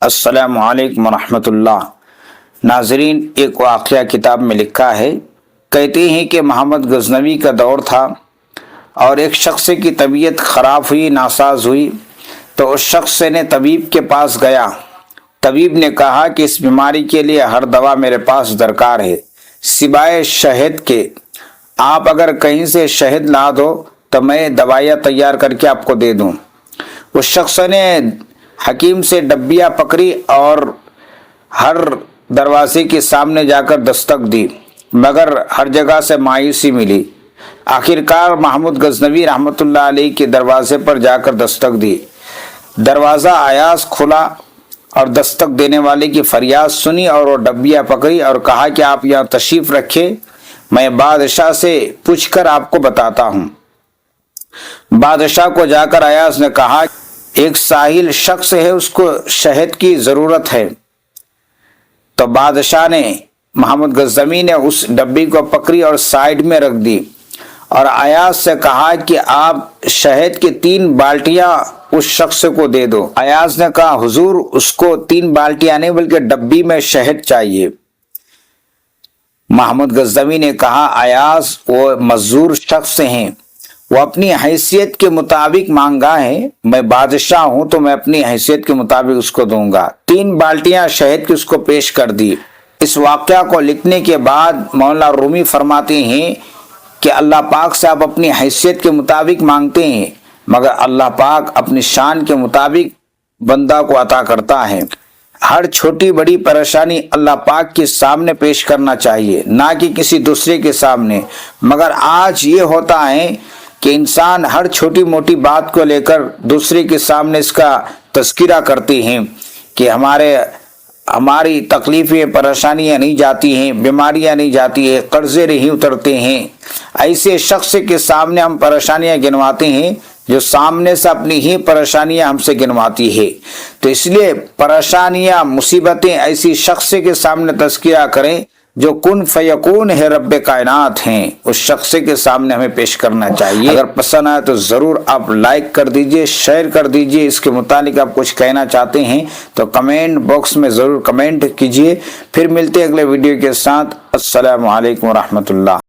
السلام علیکم ورحمۃ اللہ۔ ناظرین، ایک واقعہ کتاب میں لکھا ہے، کہتے ہیں کہ محمد غزنوی کا دور تھا اور ایک شخص کی طبیعت خراب ہوئی، ناساز ہوئی، تو اس شخص نے طبیب کے پاس گیا۔ طبیب نے کہا کہ اس بیماری کے لیے ہر دوا میرے پاس درکار ہے سوائے شہد کے، آپ اگر کہیں سے شہد لا دو تو میں دوائیاں تیار کر کے آپ کو دے دوں۔ اس شخص نے حکیم سے ڈبیاں پکڑی اور ہر دروازے کے سامنے جا کر دستک دی، مگر ہر جگہ سے مایوسی ملی۔ آخرکار محمود غزنوی رحمۃ اللہ علیہ کے دروازے پر جا کر دستک دی۔ دروازہ آیاز کھلا اور دستک دینے والے کی فریاد سنی اور وہ ڈبیاں پکڑی اور کہا کہ آپ یہاں تشریف رکھے، میں بادشاہ سے پوچھ کر آپ کو بتاتا ہوں۔ بادشاہ کو جا کر ایاز نے کہا، ایک ساحل شخص ہے، اس کو شہد کی ضرورت ہے۔ تو بادشاہ نے محمد غزنوی نے اس ڈبی کو پکڑی اور سائیڈ میں رکھ دی اور ایاز سے کہا کہ آپ شہد کی 3 بالٹیاں اس شخص کو دے دو۔ ایاز نے کہا، حضور اس کو 3 بالٹیاں نہیں بلکہ ڈبی میں شہد چاہیے۔ محمد غزنوی نے کہا، ایاز وہ معذور شخص ہیں، وہ اپنی حیثیت کے مطابق مانگا ہے، میں بادشاہ ہوں تو میں اپنی حیثیت کے مطابق اس کو دوں گا۔ 3 بالٹیاں شہد کی اس کو پیش کر دی۔ اس واقعہ کو لکھنے کے بعد مولانا رومی فرماتے ہیں کہ اللہ پاک سے آپ اپنی حیثیت کے مطابق مانگتے ہیں، مگر اللہ پاک اپنی شان کے مطابق بندہ کو عطا کرتا ہے۔ ہر چھوٹی بڑی پریشانی اللہ پاک کے سامنے پیش کرنا چاہیے، نہ کہ کسی دوسرے کے سامنے۔ مگر آج یہ ہوتا ہے کہ انسان ہر چھوٹی موٹی بات کو لے کر دوسرے کے سامنے اس کا تذکرہ کرتے ہیں کہ ہماری تکلیفیں پریشانیاں نہیں جاتی ہیں، بیماریاں نہیں جاتی ہیں، قرضے نہیں اترتے ہیں۔ ایسے شخص کے سامنے ہم پریشانیاں گنواتے ہیں جو سامنے سے اپنی ہی پریشانیاں ہم سے گنواتی ہے۔ تو اس لیے پریشانیاں، مصیبتیں ایسی شخص کے سامنے تذکرہ کریں جو کن فیکون ہے، رب کائنات ہیں، اس شخص کے سامنے ہمیں پیش کرنا چاہیے۔ اگر پسند آئے تو ضرور آپ لائک کر دیجئے، شیئر کر دیجئے۔ اس کے متعلق آپ کچھ کہنا چاہتے ہیں تو کمنٹ باکس میں ضرور کمنٹ کیجئے۔ پھر ملتے ہیں اگلے ویڈیو کے ساتھ۔ السلام علیکم ورحمۃ اللہ۔